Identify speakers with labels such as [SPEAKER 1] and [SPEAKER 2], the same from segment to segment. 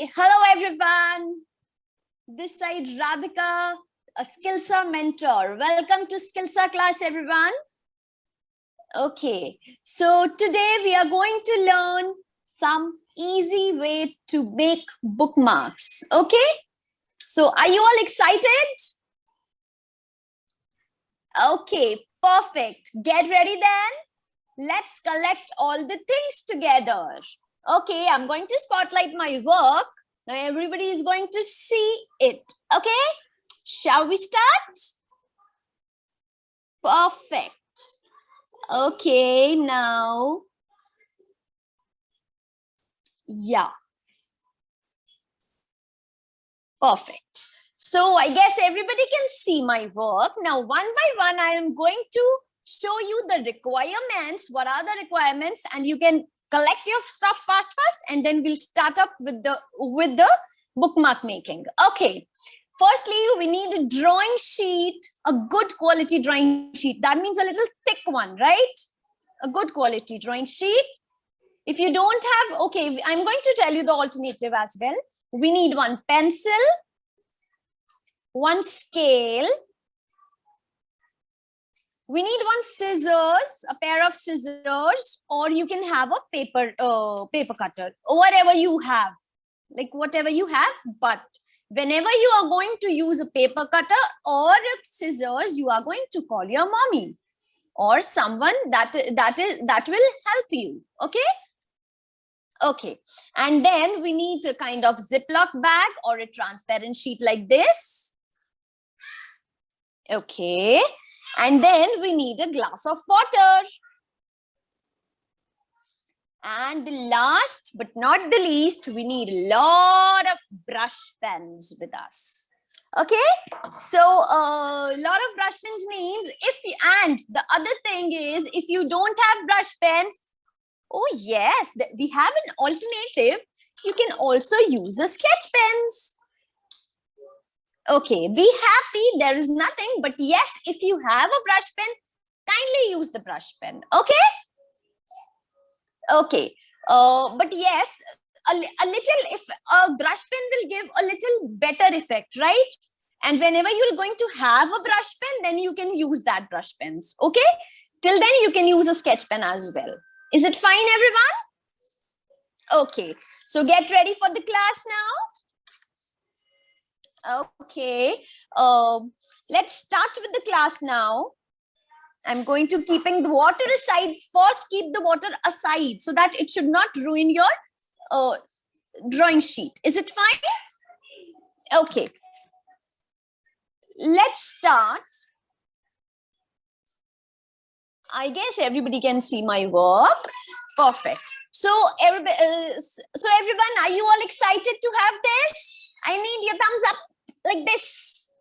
[SPEAKER 1] Hello everyone. This side Radhika, a Skillsa mentor. Welcome to Skillsa class, everyone. Okay, so today we are going to learn some easy way to make bookmarks. Okay, so are you all excited? Okay, perfect. Get ready then. Let's collect all the things together. Okay, I'm going to spotlight my work. Now everybody is going to see it. Okay, shall we start? Perfect. Okay, now. Yeah. Perfect. So I guess everybody can see my work. Now, one by one, I am going to show you the requirements. What are the requirements? And you can collect your stuff fast, and then we'll start up with the bookmark making. Okay. Firstly, we need a drawing sheet, a good quality drawing sheet. That means a little thick one, right? A good quality drawing sheet. If you don't have, okay, I'm going to tell you the alternative as well. We need one pencil, one scale. We need one scissors, a pair of scissors, or you can have a paper cutter, or whatever you have, like whatever you have. But whenever you are going to use a paper cutter or scissors, you are going to call your mommy or someone that will help you. Okay. Okay, and then we need a kind of Ziploc bag or a transparent sheet like this. Okay, and then we need a glass of water. And last but not the least, we need a lot of brush pens with us. Okay, so a lot of brush pens means and the other thing is, if you don't have brush pens, oh yes, we have an alternative. You can also use a sketch pens. Okay, be happy. There is nothing, but yes, if you have a brush pen, kindly use the brush pen. Okay. Okay. But yes, a little, if a brush pen will give a little better effect, right? And whenever you're going to have a brush pen, then you can use that brush pens. Okay. Till then, you can use a sketch pen as well. Is it fine, everyone? Okay, so get ready for the class now. Okay, let's start with the class now. I'm going to keeping the water aside. First, keep the water aside so that it should not ruin your drawing sheet. Is it fine? Okay, let's start. I guess everybody can see my work. Perfect. So everybody, everyone, are you all excited to have this? I need your thumbs up like this.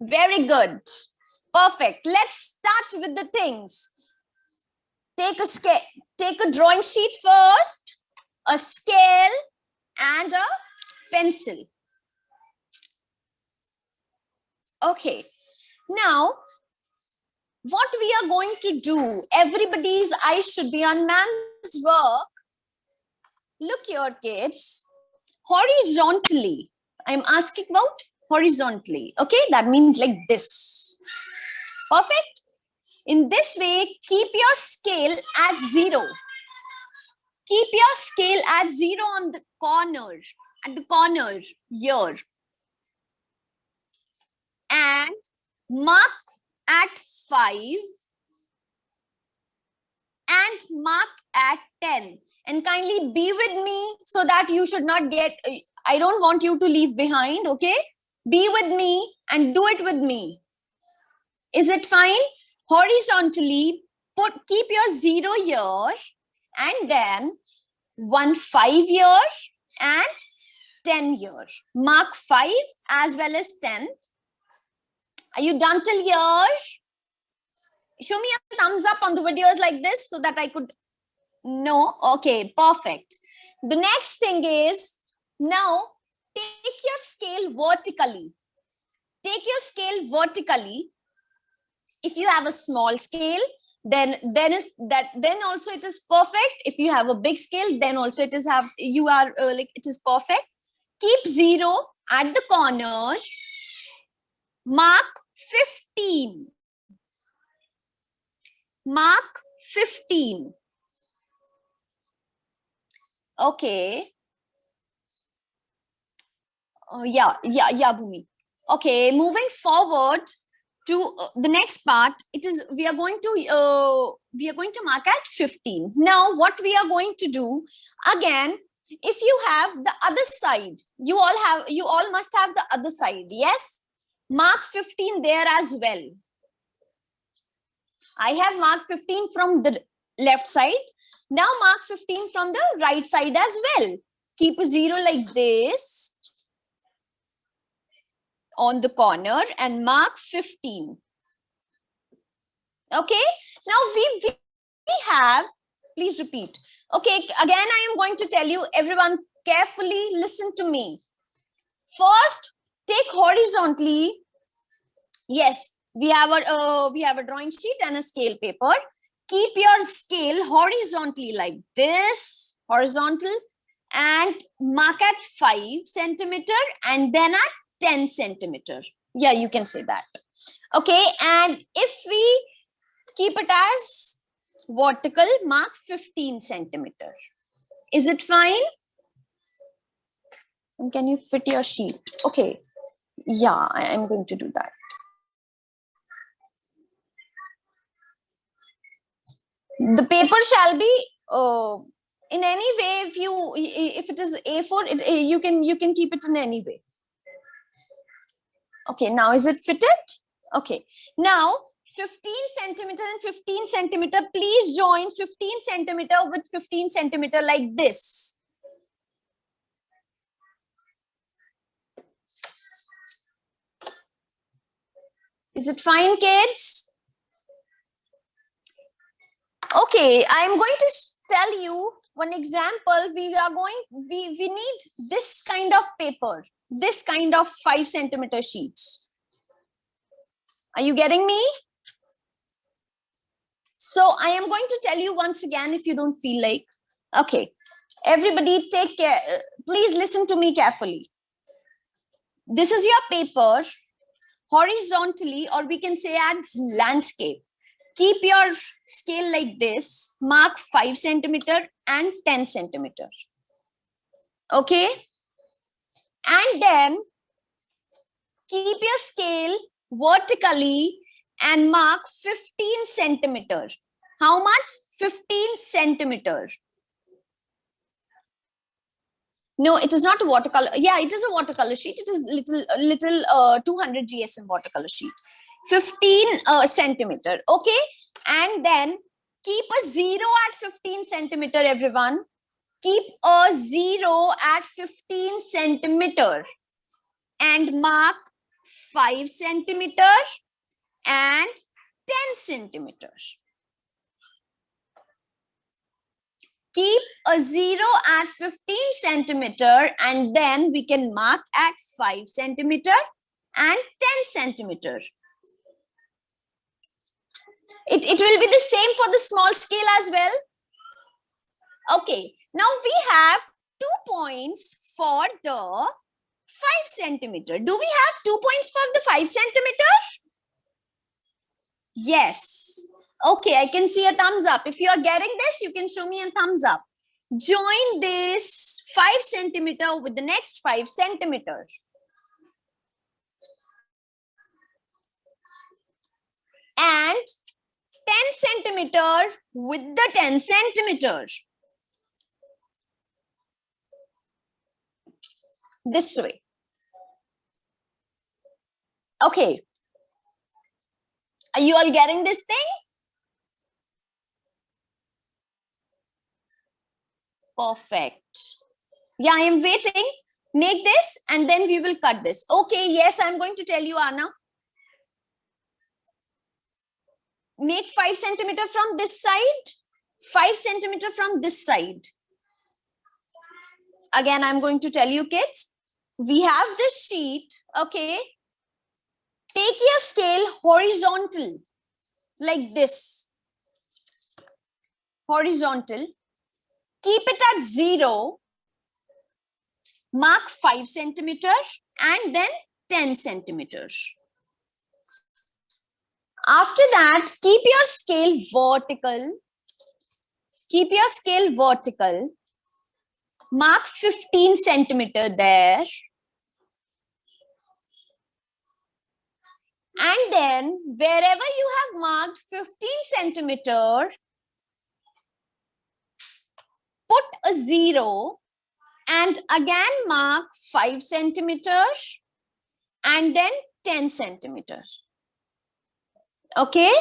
[SPEAKER 1] Very good. Perfect. Let's start with the things. Take a drawing sheet first, a scale, and a pencil. Okay. Now, what we are going to do, everybody's eyes should be on ma'am's work. Look here, kids, horizontally. I'm asking about horizontally. Okay, that means like this. Perfect. In this way, keep your scale at 0. Keep your scale at 0 on the corner, at the corner here. And mark at 5 and mark at 10, and kindly be with me so that you should not get, I don't want you to leave behind. Okay, be with me and do it with me. Is it fine? Horizontally, keep your 0 here, and then 5 here and 10 here. Mark 5 as well as 10. Are you done till here? Show me a thumbs up on the videos like this so that I could know. Okay, perfect. The next thing is, now take your scale vertically. Take your scale vertically. If you have a small scale, then also it is perfect. If you have a big scale, then also it is it is perfect. keep 0 at the corner, mark 15. Mark 15. Okay. Yeah, Bhumi. Okay, moving forward to the next part, we are going to mark at 15. Now, what we are going to do again, if you have the other side, you all must have the other side. Yes, mark 15 there as well. I have marked 15 from the left side. Now mark 15 from the right side as well. Keep a 0 like this on the corner and mark 15. Okay, now we have, please repeat. Okay, again I am going to tell you, everyone carefully listen to me. First, take horizontally. Yes, we have a drawing sheet and a scale paper. Keep your scale horizontally like this, horizontal, and mark at 5 centimeter and then at 10 centimeter. Yeah, you can say that. Okay, and if we keep it as vertical, mark 15 centimeter. Is it fine? And can you fit your sheet? Okay, yeah, I am going to do that. The paper shall be in any way. If it is A4, you can keep it in any way. Okay, now is it fitted? Okay, now 15 centimeter and 15 centimeter. Please join 15 centimeter with 15 centimeter like this. Is it fine, kids? Okay, I'm going to tell you one example. We need this kind of paper, this kind of 5 centimeter sheets. Are you getting me? So I am going to tell you once again if you don't feel like. Okay, everybody take care. Please listen to me carefully. This is your paper horizontally, or we can say as landscape. Keep your scale like this, mark 5 centimeter and 10 centimeter. Okay. And then keep your scale vertically and mark 15 centimeter. How much? 15 centimeter. No, it is not a watercolor. Yeah, it is a watercolor sheet. It is little 200 GSM watercolor sheet. 15 centimeter. Okay. And then keep a 0 at 15 centimeter, everyone. Keep a 0 at 15 centimeter and mark 5 centimeter and 10 centimeter. Keep a 0 at 15 centimeter and then we can mark at 5 centimeter and 10 centimeter. It will be the same for the small scale as well. Okay, now we have 2 points for the 5 centimeter. Do we have 2 points for the 5 centimeter? Yes. Okay, I can see a thumbs up. If you are getting this, you can show me a thumbs up. Join this 5 centimeter with the next 5 centimeter. And 10 centimeter with the 10 centimeter. This way. Okay. Are you all getting this thing? Perfect. Yeah, I am waiting. Make this and then we will cut this. Okay, yes, I'm going to tell you, Anna. Make 5 centimeter from this side, 5 centimeter from this side. Again, I'm going to tell you, kids. We have this sheet, okay? Take your scale horizontal, like this. Horizontal. Keep it at 0. mark 5 centimeter and then 10 centimeters. After that, keep your scale vertical. Keep your scale vertical. Mark 15 centimeter there. And then wherever you have marked 15 centimeter, put a 0 and again mark 5 centimeters and then 10 centimeters. Okay.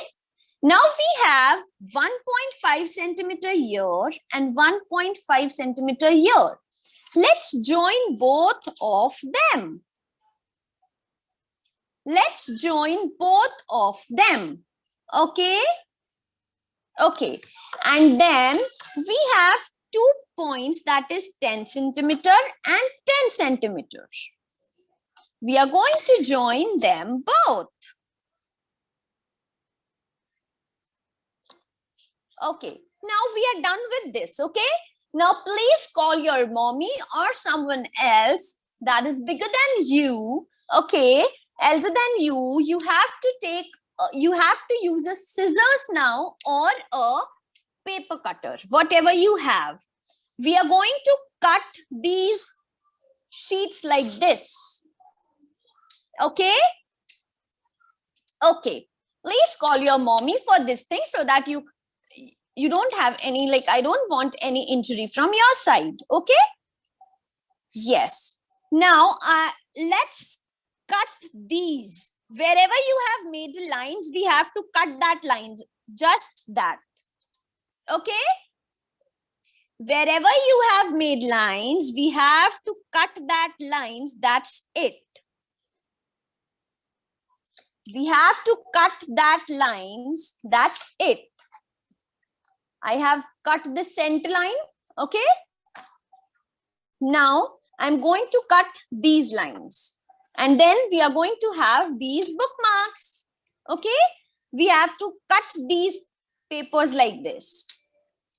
[SPEAKER 1] Now we have 1.5 centimeter here and 1.5 centimeter here. Let's join both of them. Let's join both of them. Okay. Okay. And then we have 2 points, that is 10 centimeter and 10 centimeters. We are going to join them both. Okay, now we are done with this. Okay, now please call your mommy or someone else that is bigger than you, okay, elder than you. You have to take, you have to use a scissors now or a paper cutter, whatever you have. We are going to cut these sheets like this. Okay. Okay. Please call your mommy for this thing so that you don't have any, like, I don't want any injury from your side. Okay. Yes. Now, let's cut these. Wherever you have made lines, we have to cut that lines. Just that. Okay. Wherever you have made lines, we have to cut that lines. That's it. We have to cut that lines. That's it. I have cut the center line. Okay. Now I'm going to cut these lines. And then we are going to have these bookmarks. Okay. We have to cut these papers like this.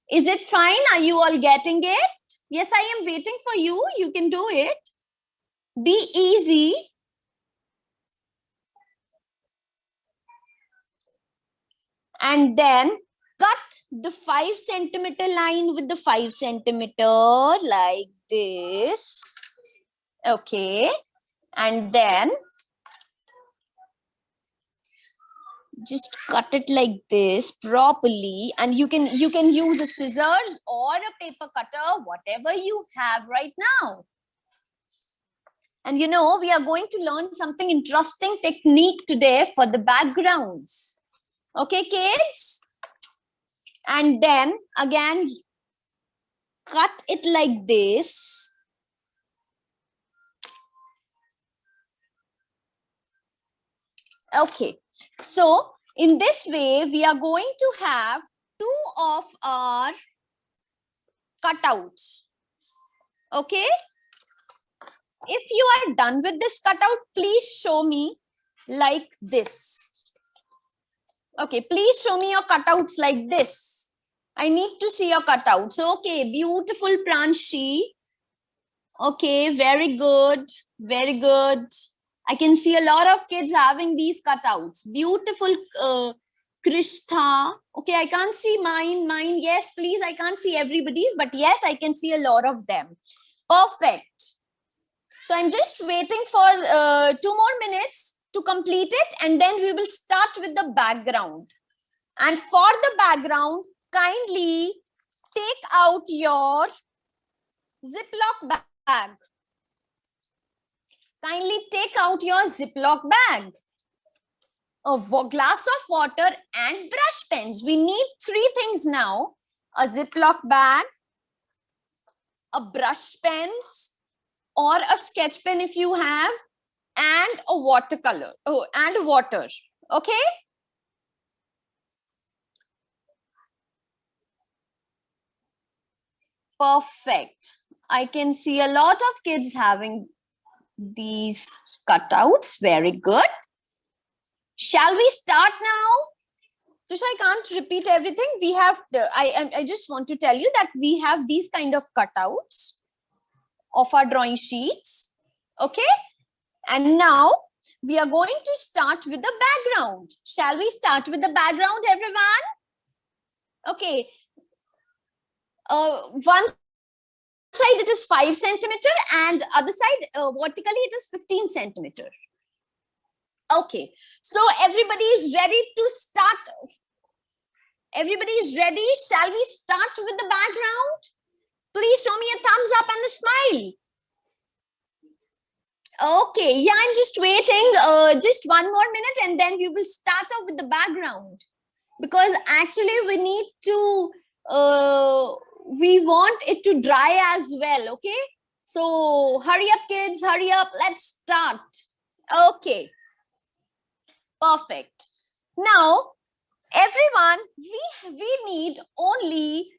[SPEAKER 1] Is it fine? Are you all getting it? Yes, I am waiting for you. You can do it. Be easy. And then cut the 5 centimeter line with the 5 centimeter like this. Okay. And then just cut it like this properly, and you can use a scissors or a paper cutter, whatever you have right now. And you know, we are going to learn something interesting technique today for the backgrounds. Okay, kids? And then again, cut it like this. Okay, so in this way, we are going to have 2 of our cutouts. Okay. If you are done with this cutout, please show me like this. Okay, please show me your cutouts like this. I need to see your cutouts. Okay, beautiful Pranshi. Okay, very good. Very good. I can see a lot of kids having these cutouts. Beautiful Krishtha. Okay, I can't see mine. Yes, please. I can't see everybody's, but yes, I can see a lot of them. Perfect. So I'm just waiting for 2 more minutes to complete it, and then we will start with the background. And for the background, kindly take out your Ziploc bag. Kindly take out your Ziploc bag, a glass of water and brush pens. We need 3 things now: a Ziploc bag, a brush pens or a sketch pen if you have, and a watercolor. Oh, and water. Okay. Perfect. I can see a lot of kids having these cutouts. Very good. Shall we start now? Just, I can't repeat everything. We have, I just want to tell you that we have these kind of cutouts. of our drawing sheets. Okay. And now we are going to start with the background. Shall we start with the background, everyone? Okay. One side it is 5 centimeter and other side vertically it is 15 centimeter. Okay. So everybody is ready to start. Everybody is ready. Shall we start with the background? Please show me a thumbs up and a smile. Okay, yeah, I'm just waiting just 1 more minute and then we will start off with the background. Because actually we need to, we want it to dry as well, okay? So hurry up kids, hurry up, let's start. Okay, perfect. Now, everyone, we need only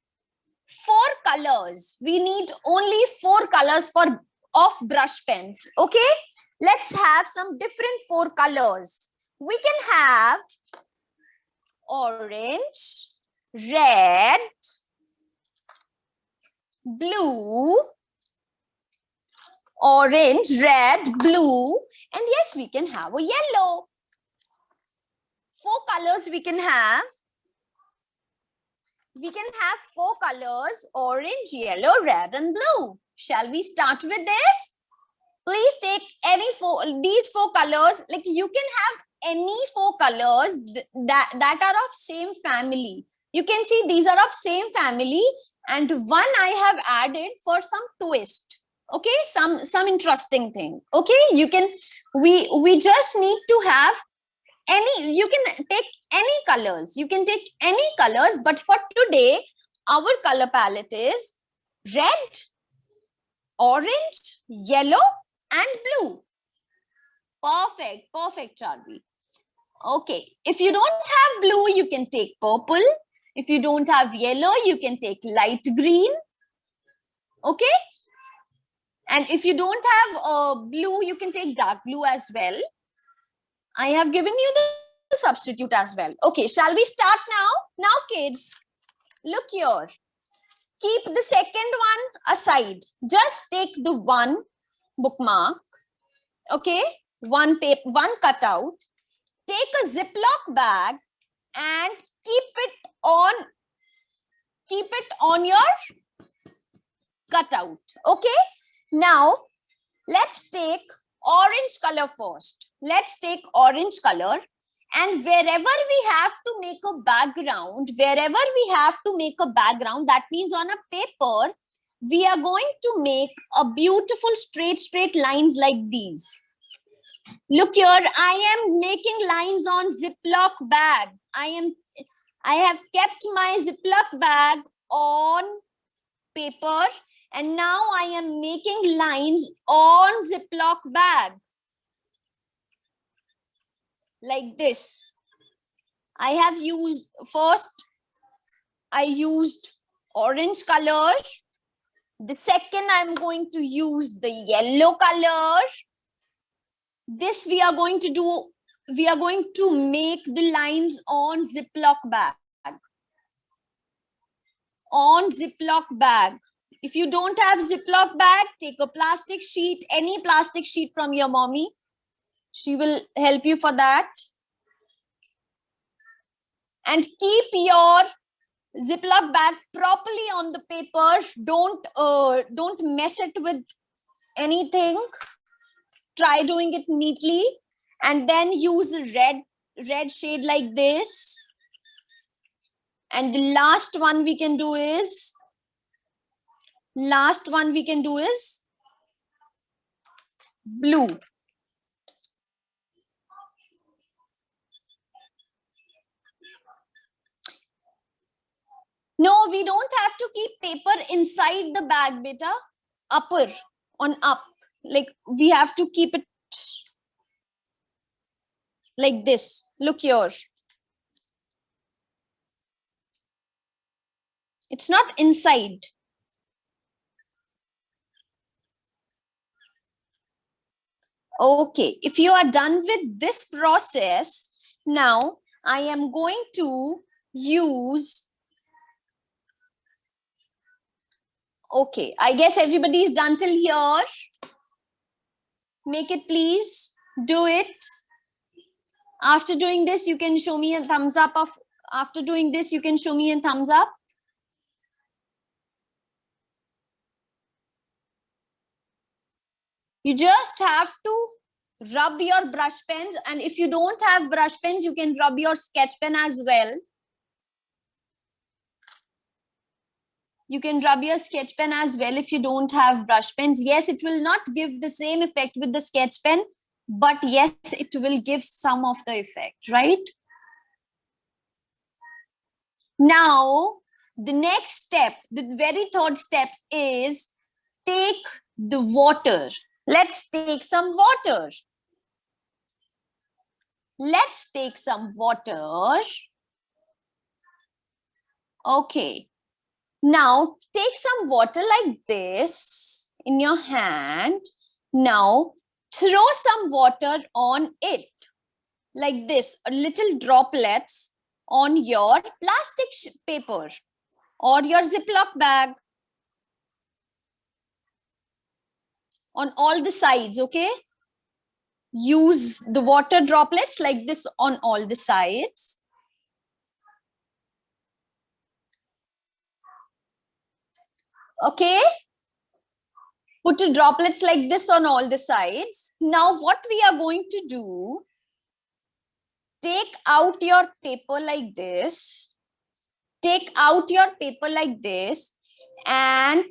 [SPEAKER 1] 4 colors. We need only 4 colors for of brush pens. Okay, let's have some different 4 colors. We can have orange, red, blue, orange, red, blue, and yes, we can have a yellow. 4 colors we can have. We can have 4 colors, orange, yellow, red, and blue. Shall we start with this? Please take these 4 colors. Like you can have any 4 colors that are of same family. You can see these are of same family and one I have added for some twist. Okay, some interesting thing. Okay, you can, we just need to have any, you can take any colors. You can take any colors, but for today, our color palette is red, orange, yellow, and blue. Perfect, perfect, Charvi. Okay, if you don't have blue, you can take purple. If you don't have yellow, you can take light green. Okay, and if you don't have blue, you can take dark blue as well. I have given you the substitute as well. Okay, shall we start now? Now, kids, look here. Keep the second one aside. Just take the one bookmark. Okay, one paper, one cutout. Take a Ziploc bag and keep it on your cutout. Okay, now let's take orange color first. Let's take orange color, and wherever we have to make a background, that means on a paper, we are going to make a beautiful straight lines like these. Look here, I am making lines on Ziploc bag. I have kept my Ziploc bag on paper and now I am making lines on Ziploc bag. Like this. I have used, first I used orange color. The second I'm going to use the yellow color. This we are going to do, we are going to make the lines on Ziploc bag. On Ziploc bag. If you don't have Ziploc bag, take a plastic sheet, any plastic sheet from your mommy. She will help you for that. And keep your Ziploc bag properly on the paper. Don't mess it with anything. Try doing it neatly, and then use a red shade like this. And the last one we can do is blue. No, we don't have to keep paper inside the bag, beta. Upper, on up. Like we have to keep it like this. Look here. It's not inside. Okay, if you are done with this process, now I am going to use Okay, I guess everybody is done till here. Make it, please. Do it. After doing this, you can show me a thumbs up of, after doing this, you can show me a thumbs up. You just have to rub your brush pens, and if you don't have brush pens, you can rub your sketch pen as well. You can rub your sketch pen as well if you don't have brush pens. Yes, it will not give the same effect with the sketch pen, but yes, it will give some of the effect, right? Now, the next step, the very third step is take the water. Let's take some water. Let's take some water. Okay. Now, take some water like this in your hand. Now, throw some water on it like this, little droplets on your plastic paper or your Ziploc bag on all the sides, okay? Use the water droplets like this on all the sides. Okay? Put the droplets like this on all the sides. Now what we are going to do, take out your paper like this. Take out your paper like this and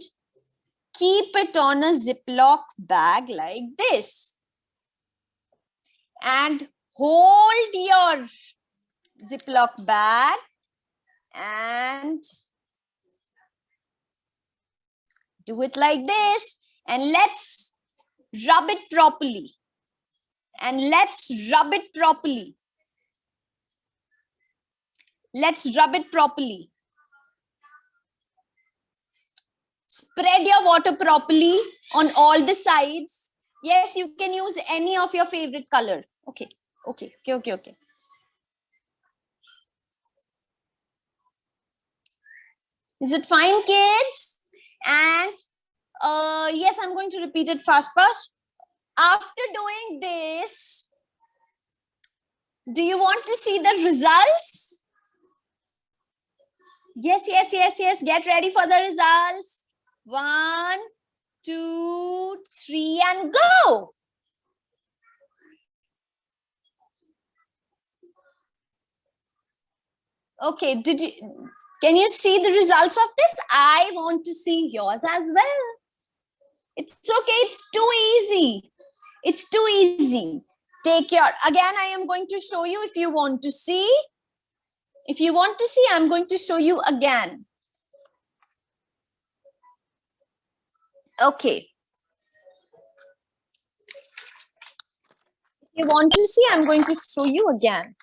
[SPEAKER 1] keep it on a Ziploc bag like this. And hold your Ziploc bag and do it like this. And let's rub it properly. And let's rub it properly. Let's rub it properly. Spread your water properly on all the sides. Yes, you can use any of your favorite color. Okay. Is it fine, kids? And yes, I'm going to repeat it fast. After doing this, do you want to see the results? Yes. Get ready for the results. 1, 2, 3, and go. Okay, can you see the results of this? I want to see yours as well. It's okay, it's too easy. It's too easy. Take your, again, I am going to show you if you want to see. If you want to see, I'm going to show you again. Okay. If you want to see, I'm going to show you again.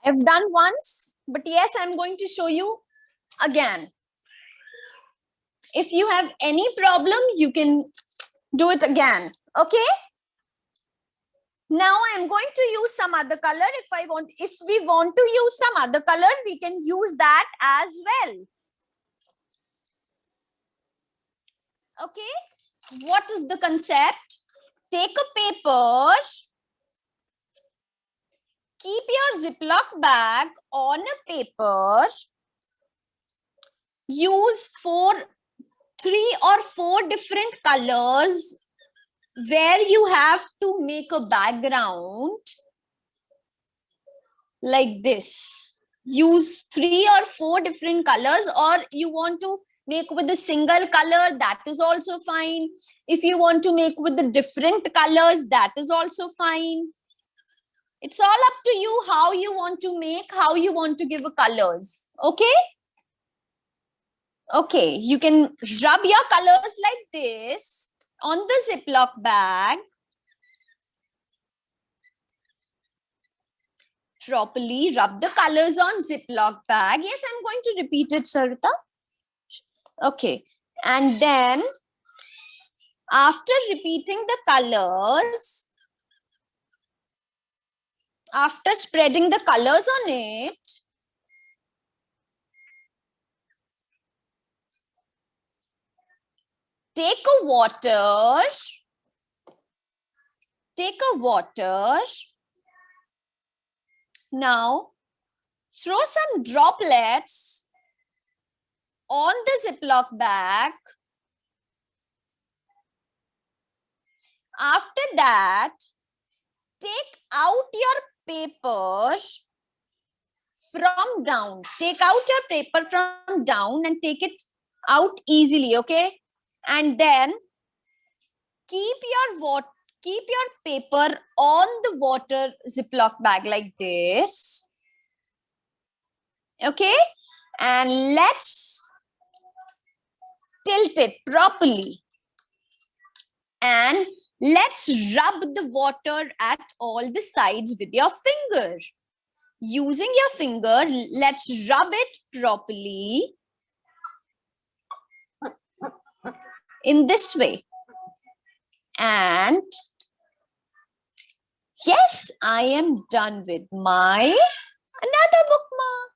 [SPEAKER 1] I've done once, but yes, I'm going to show you again. If you have any problem, you can do it again. Okay? Now I'm going to use some other color. If we want to use some other color, we can use that as well. Okay? What is the concept? Take a paper, keep your Ziploc bag on a paper, use 3 or 4 different colors where you have to make a background like this. Use 3 or 4 different colors, or you want to make with a single color, that is also fine. If you want to make with the different colors, that is also fine. It's all up to you how you want to make, how you want to give a colors. Okay? Okay, you can rub your colors like this on the Ziploc bag. Properly rub the colors on Ziploc bag. Yes, I'm going to repeat it, Sarita. Okay, and then after repeating the colors, after spreading the colors on it, take a water, now throw some droplets on the Ziploc bag. After that, take out your paper from down. Take out your paper from down and take it out easily, okay? And then keep your paper on the water Ziploc bag like this. Okay? And let's tilt it properly. And let's rub the water at all the sides with your finger. Using your finger, let's rub it properly in this way. And yes, I am done with my another bookmark.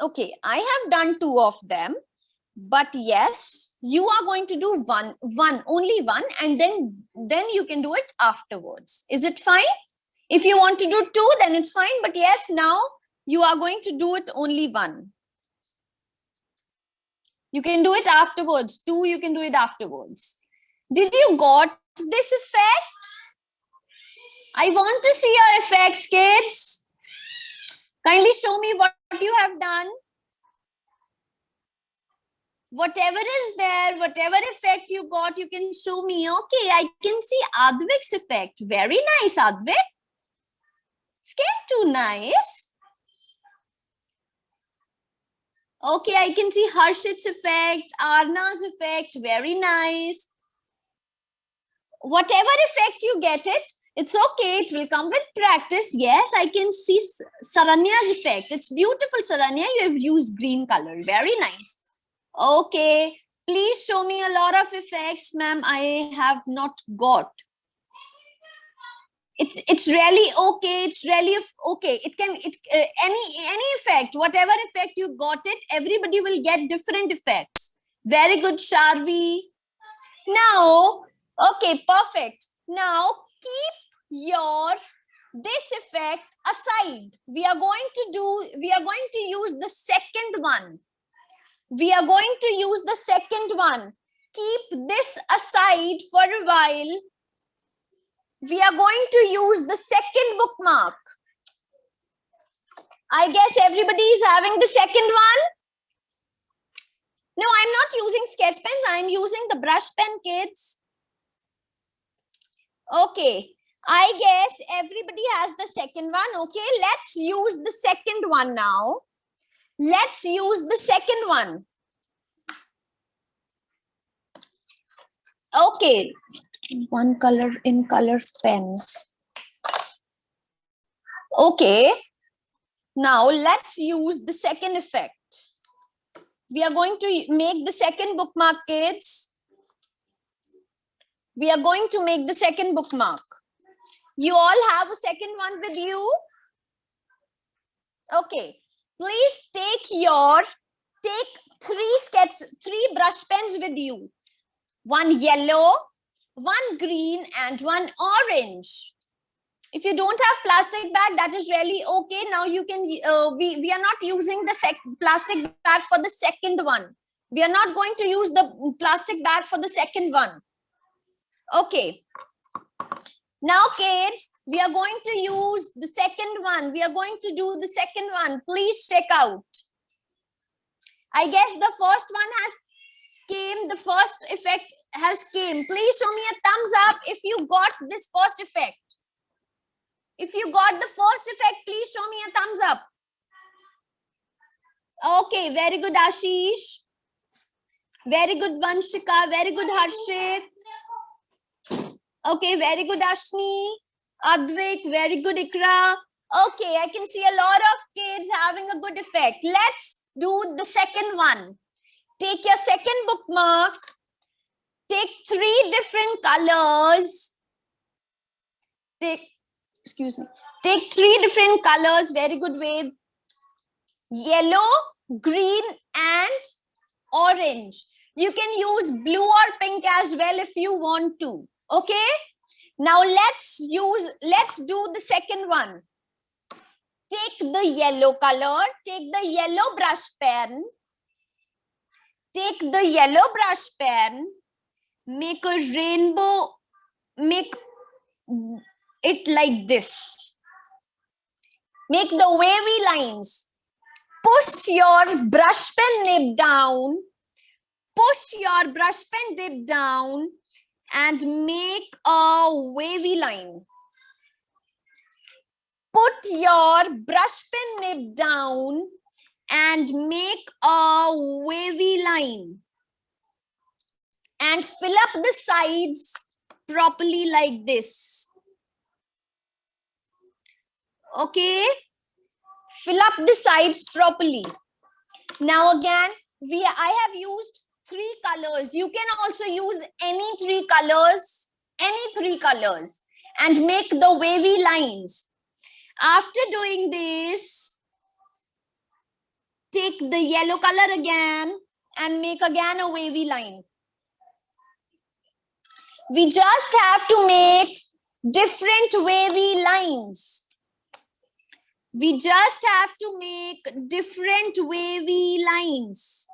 [SPEAKER 1] Okay, I have done 2 of them. But yes, you are going to do only one, and then you can do it afterwards. Is it fine? If you want to do 2, then it's fine. But yes, now you are going to do it only 1. You can do it afterwards. 2, you can do it afterwards. Did you got this effect? I want to see your effects, kids. Kindly show me what you have done. Whatever is there, whatever effect you got, you can show me. Okay, I can see Advik's effect. Very nice, Advik. Scan too nice. Okay, I can see Harshit's effect, Arna's effect. Very nice. Whatever effect you get it, it's okay. It will come with practice. Yes, I can see Saranya's effect. It's beautiful, Saranya. You have used green color. Very nice. Okay, please show me a lot of effects, ma'am. I have not got. It's really okay. It's really okay. Any effect, whatever effect you got it, everybody will get different effects. Very good, Sharvi. Now, okay, perfect. Now keep this effect aside. We are going to use the second one. We are going to use the second one. Keep this aside for a while. We are going to use the second bookmark. I guess everybody is having the second one. No, I'm not using sketch pens. I'm using the brush pen, kids. Okay. I guess everybody has the second one. Okay, let's use the second one now. Let's use the second one. Okay, one color in color pens. Okay, now let's use the second effect. We are going to make the second bookmark, kids. We are going to make the second bookmark. You all have a second one with you? Okay, please take 3 brush pens with you. 1 yellow, 1 green, and 1 orange. If you don't have plastic bag, that is really okay. Now you can, we are not using the plastic bag for the second one. We are not going to use the plastic bag for the second one. Okay. Now, kids, we are going to use the second one. We are going to do the second one. Please check out. I guess the first one has came. The first effect has came. Please show me a thumbs up if you got this first effect. If you got the first effect, please show me a thumbs up. Okay, very good, Ashish. Very good, Vanshika. Very good, Harshit. Okay, very good, Ashni. Advik, very good, Ikra. Okay, I can see a lot of kids having a good effect. Let's do the second one. Take your second bookmark. Take 3 different colors. Take 3 different colors. Very good, Wave. Yellow, green, and orange. You can use blue or pink as well if you want to. Okay. Now let's do the second one. Take the yellow color, take the yellow brush pen, take the yellow brush pen, make a rainbow, make it like this. Make the wavy lines. Push your brush pen nib down. Push your brush pen nib down and make a wavy line. Put your brush pen nib down and make a wavy line. And fill up the sides properly like this. Okay, fill up the sides properly. Now again, I have used 3 colors. You can also use any 3 colors, and make the wavy lines. After doing this, take the yellow color again and make again a wavy line. We just have to make different wavy lines. We just have to make different wavy lines.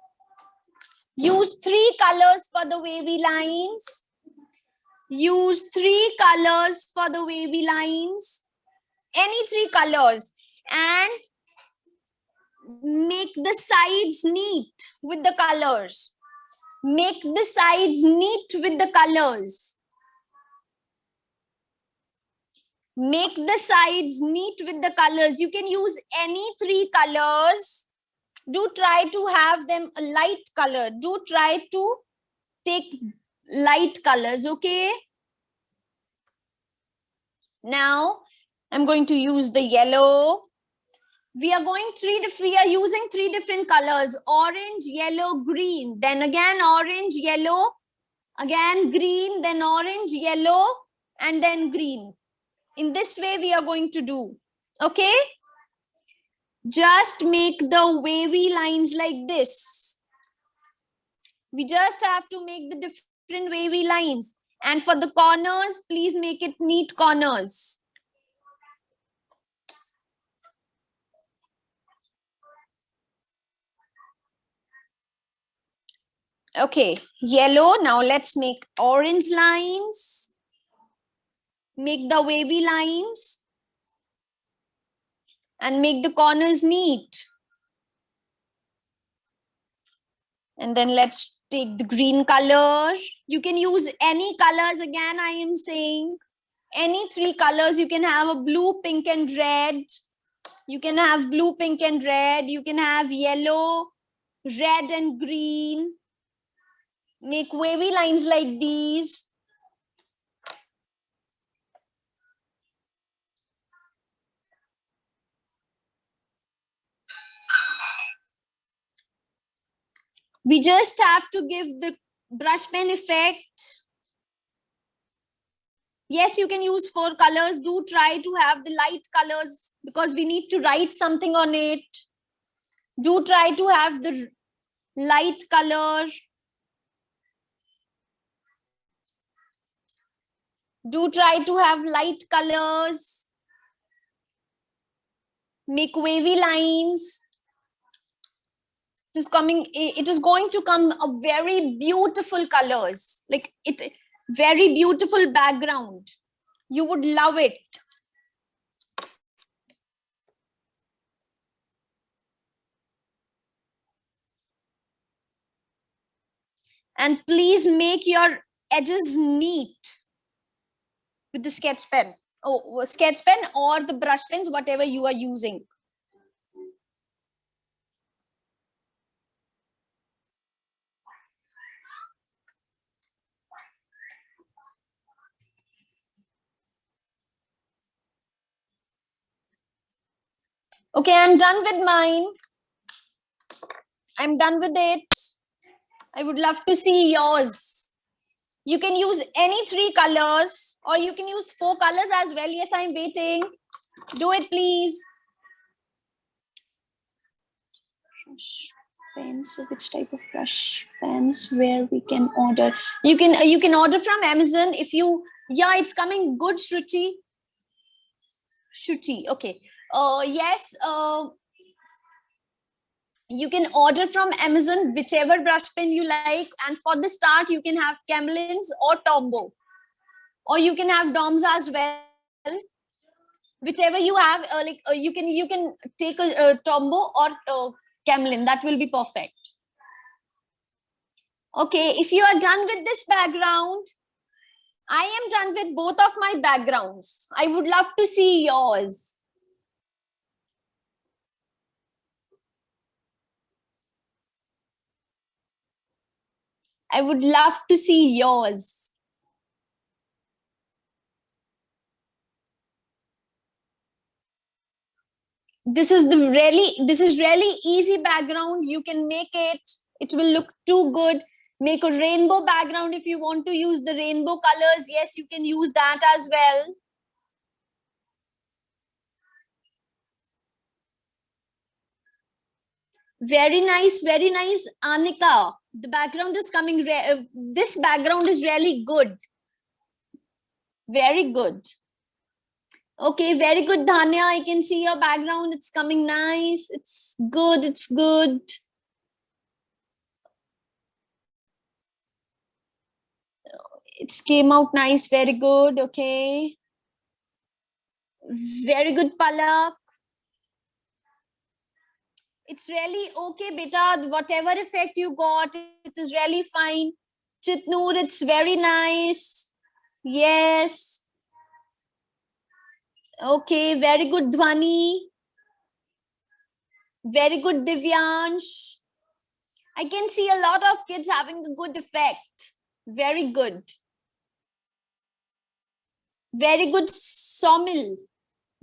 [SPEAKER 1] Use 3 colors for the wavy lines. Use 3 colors for the wavy lines. Any 3 colors. And make the sides neat with the colors. Make the sides neat with the colors. Make the sides neat with the colors. You can use any 3 colors. Do try to have them a light color. Do try to take light colors, okay? Now, I'm going to use the yellow. We are using 3 different colors. Orange, yellow, green. Then again orange, yellow. Again green, then orange, yellow, and then green. In this way we are going to do. Okay? Just make the wavy lines like this. We just have to make the different wavy lines. And for the corners, please make it neat corners. Okay, yellow. Now let's make orange lines. Make the wavy lines. And make the corners neat. And then let's take the green color. You can use any colors again, I am saying. Any 3 colors. You can have a blue, pink, and red. You can have blue, pink, and red. You can have yellow, red, and green. Make wavy lines like these. We just have to give the brush pen effect. Yes, you can use 4 colors. Do try to have the light colors because we need to write something on it. Do try to have the light color. Do try to have light colors. Make wavy lines. It is going to come a very beautiful colors. Like it, very beautiful background. You would love it. And please make your edges neat with the sketch pen. Oh, sketch pen or the brush pens, whatever you are using. Okay, I'm done with mine. I'm done with it. I would love to see yours. You can use any 3 colors or you can use 4 colors as well. Yes, I'm waiting. Do it, please. pens. So which type of brush pens where we can order? You can order from Amazon if you. Yeah, it's coming good, Shruti. Shruti, okay. Yes. You can order from Amazon whichever brush pen you like, and for the start you can have Camlin's or Tombow, or you can have Doms as well. Whichever you have, you can take a Tombow or Camlin. That will be perfect. Okay, if you are done with this background, I am done with both of my backgrounds. I would love to see yours. I would love to see yours. This is really easy background. You can make it. It will look too good. Make a rainbow background if you want to use the rainbow colors. Yes, you can use that as well. Very nice, Anika. The background is coming. This background is really good. Very good. Okay, very good, Dhanya. I can see your background. It's coming nice. It's good. It's good. It came out nice. Very good. Okay. Very good, Palak. It's really okay, beta. Whatever effect you got, it is really fine. Chitnoor, it's very nice. Yes. Okay, very good, Dhwani. Very good, Divyansh. I can see a lot of kids having a good effect. Very good. Very good, Somil.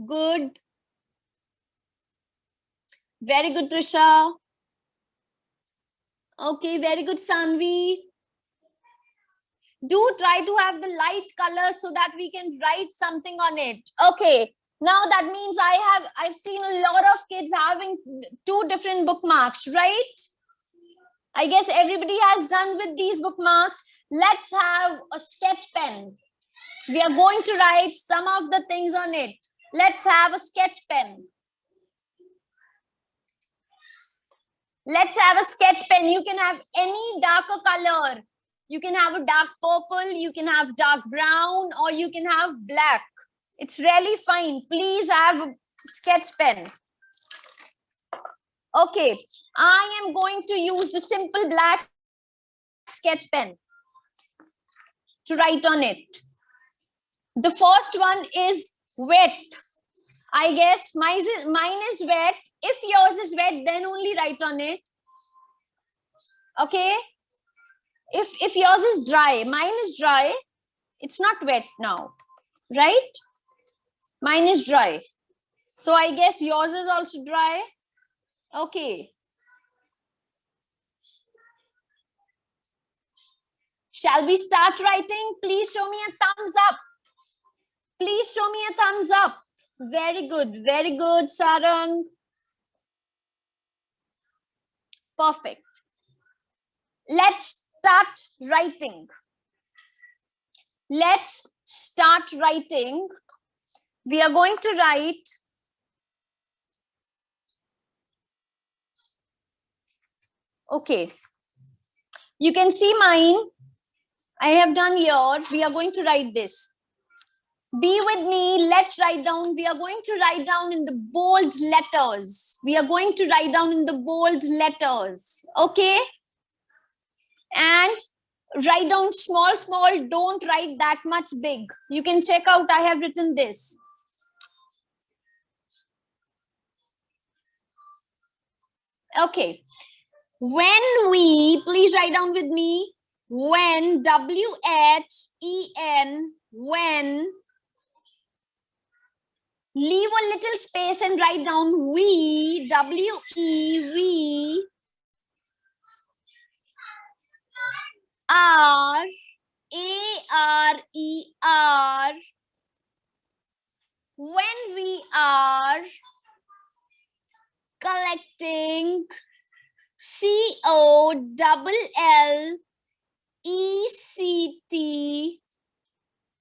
[SPEAKER 1] Good. Very good, Trisha. Okay, very good, Sanvi. Do try to have the light color so that we can write something on it. Okay, now that means I've seen a lot of kids having two different bookmarks, right? I guess everybody has done with these bookmarks. Let's have a sketch pen. We are going to write some of the things on it. Let's have a sketch pen. Let's have a sketch pen. You can have any darker color. You can have a dark purple, you can have dark brown, or you can have black. It's really fine. Please have a sketch pen. Okay, I am going to use the simple black sketch pen to write on it. The first one is wet. I guess mine is wet. If yours is wet, then only write on it. Okay. If yours is dry, mine is dry. It's not wet now, right? Mine is dry. So I guess yours is also dry. Okay. Shall we start writing? Please show me a thumbs up. Please show me a thumbs up. Very good, Sarang. Perfect. Let's start writing. Let's start writing. We are going to write okay. You can see mine. I have done here. We are going to write this. Be with me. Let's write down. We are going to write down in the bold letters. We are going to write down in the bold letters. Okay. And write down small. Don't write that much big. You can check out. I have written this. Okay. When we, please write down with me. When, W-H-E-N, when, leave a little space and write down we, W-E-V, R, A-R-E-R, when we are collecting COLLECT.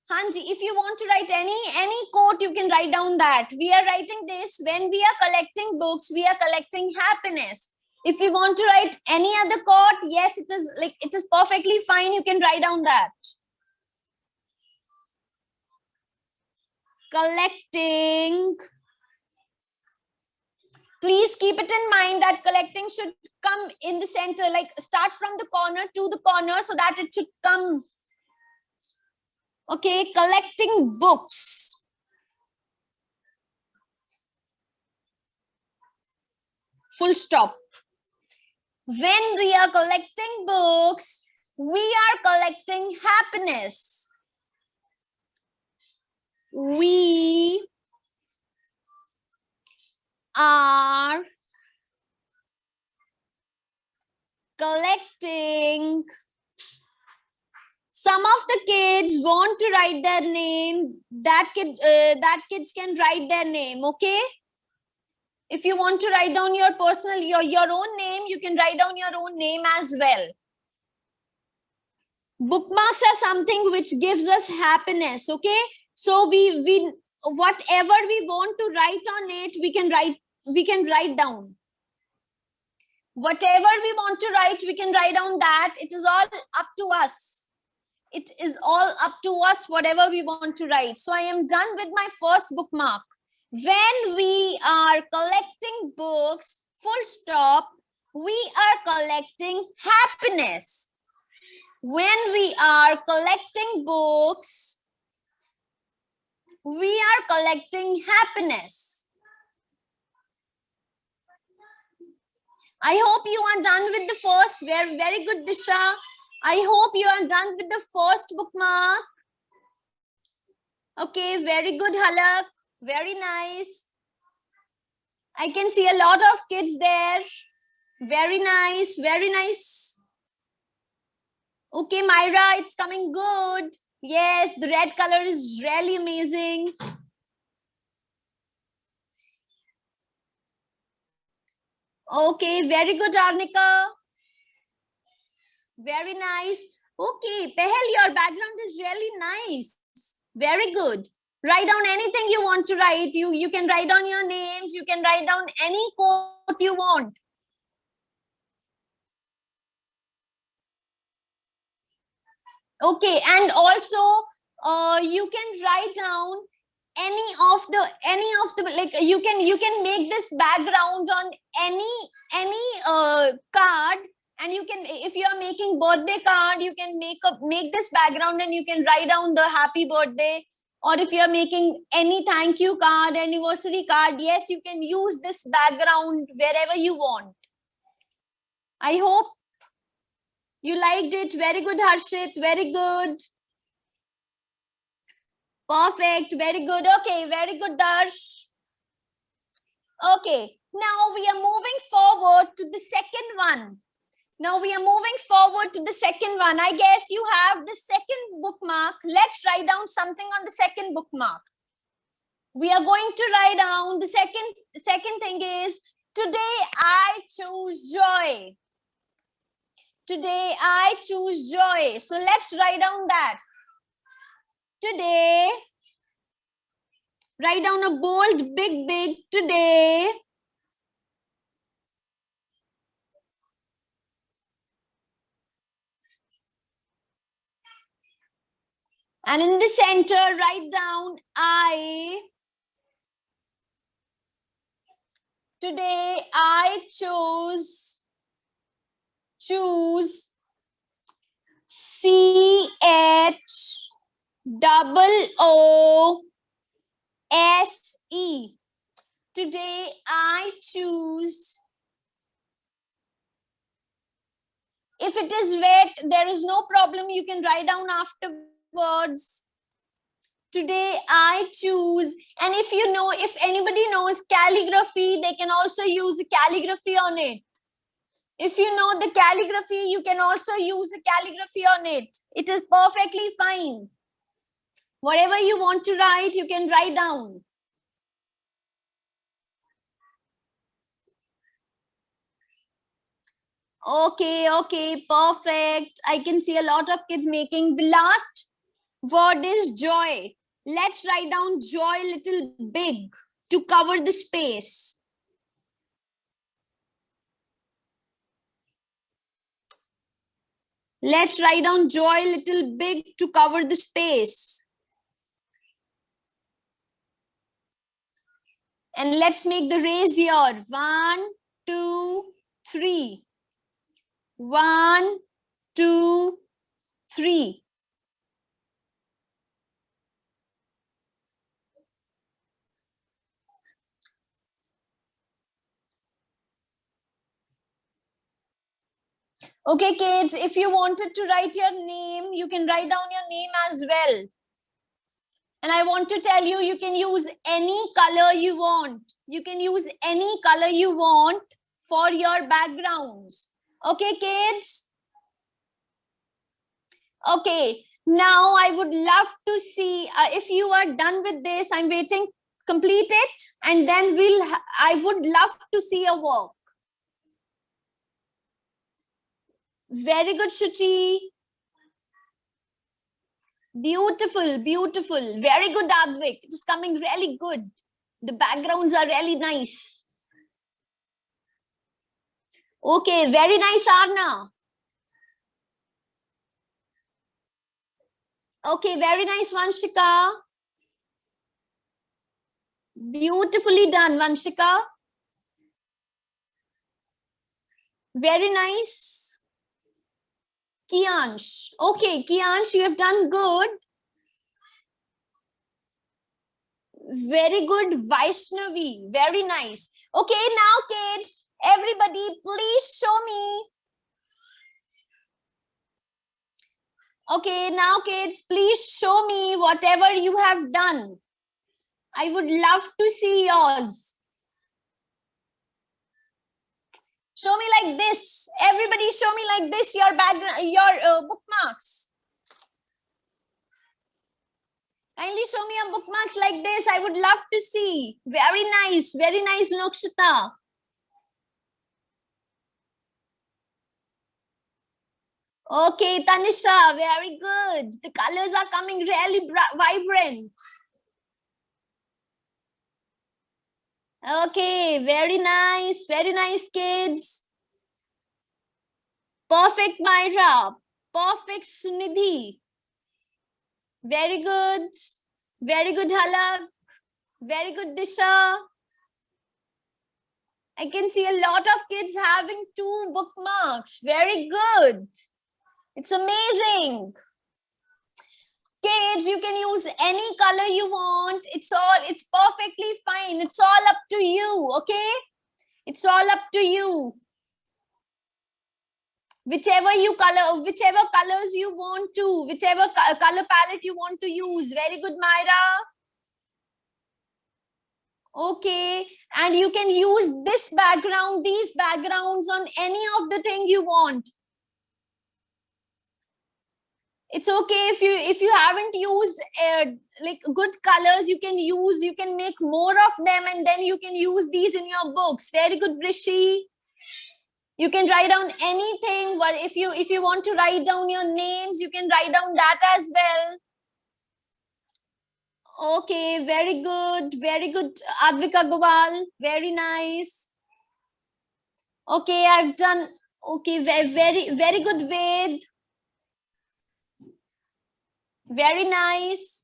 [SPEAKER 1] Hanji, if you want to write any quote, you can write down that. We are writing this when we are collecting books, we are collecting happiness. If you want to write any other quote, yes, it is perfectly fine. You can write down that. Collecting. Please keep it in mind that collecting should come in the center, like start from the corner to the corner so that it should come. Okay, collecting books. Full stop. When we are collecting books, we are collecting happiness. We are collecting. Some of the kids want to write their name. That kids can write their name. Okay. If you want to write down your personal, your own name, you can write down your own name as well. Bookmarks are something which gives us happiness. Okay. So we whatever we want to write on it, we can write down. Whatever we want to write, we can write down that. It is all up to us. It is all up to us, whatever we want to write. So I am done with my first bookmark. When we are collecting books, full stop, we are collecting happiness. When we are collecting books, we are collecting happiness. I hope you are done with the first. Very good, Disha. I hope you are done with the first bookmark. Okay, very good, Halak. Very nice. I can see a lot of kids there. Very nice, very nice. Okay, Myra, it's coming good. Yes, the red color is really amazing. Okay, very good, Arnika. Very nice. Okay, Pehel, your background is really nice. Very good. Write down anything you want to write. You can write down your names. You can write down any quote you want. Okay, and also you can write down any of the like you can make this background on any card, and you can, if you are making birthday card, you can make this background and you can write down the happy birthday. Or if you are making any thank you card, anniversary card, yes, you can use this background wherever you want. I hope you liked it. Very good, Harshit. Very good. Perfect. Very good. Okay. Very good, Darsh. Okay. Now we are moving forward to the second one. Now we are moving forward to the second one. I guess you have the second bookmark. Let's write down something on the second bookmark. We are going to write down the second thing is, today I choose joy. Today I choose joy. So let's write down that. Today, write down a bold, big, today. And in the center, write down I. Today I choose CHOOSE. Today I choose. If it is wet, there is no problem. You can write down afterwards. Today I choose. And if you know, if anybody knows calligraphy, they can also use calligraphy on it. If you know the calligraphy, you can also use the calligraphy on it. It is perfectly fine. Whatever you want to write, you can write down. Okay, okay, perfect. I can see a lot of kids making. The last word is joy. Let's write down joy little big to cover the space. Let's write down joy little big to cover the space. And let's make the raise here. 1, 2, 3. 1, 2, 3. Okay, kids, if you wanted to write your name, you can write down your name as well. And I want to tell you, you can use any color you want. You can use any color you want for your backgrounds. Okay, kids? Okay, now I would love to see if you are done with this. I'm waiting. Complete it, and then I would love to see your work. Very good, Shuchi. Beautiful, beautiful. Very good, Advik. It is coming really good. The backgrounds are really nice. Okay, very nice, Arna. Okay, very nice, Vanshika. Beautifully done, Vanshika. Very nice. Kiansh. Okay, Kiansh, you have done good. Very good, Vaishnavi. Very nice. Okay, now kids, everybody, please show me. Okay, now kids, please show me whatever you have done. I would love to see yours. Show me like this. Everybody show me like this your background, your bookmarks. Kindly show me your bookmarks like this. I would love to see. Very nice, Nokshita. Okay, Tanisha, very good. The colors are coming really vibrant. Okay, very nice, kids. Perfect, Myra. Perfect, Sunidhi. Very good. Very good, Halak. Very good, Disha. I can see a lot of kids having 2 bookmarks. Very good. It's amazing. Kids, you can use any color you want. It's perfectly fine. It's all up to you, okay? It's all up to you. Whichever colors you want to, whichever color palette you want to use. Very good, Myra. Okay, and you can use these backgrounds on any of the thing you want. It's okay if you haven't used like good colors, you can make more of them, and then you can use these in your books. Very good, Rishi. You can write down anything. Well, if you want to write down your names, you can write down that as well. Okay, very good, Advika Gowal. Very nice. Okay, I've done. Okay, very good, Ved. Very nice.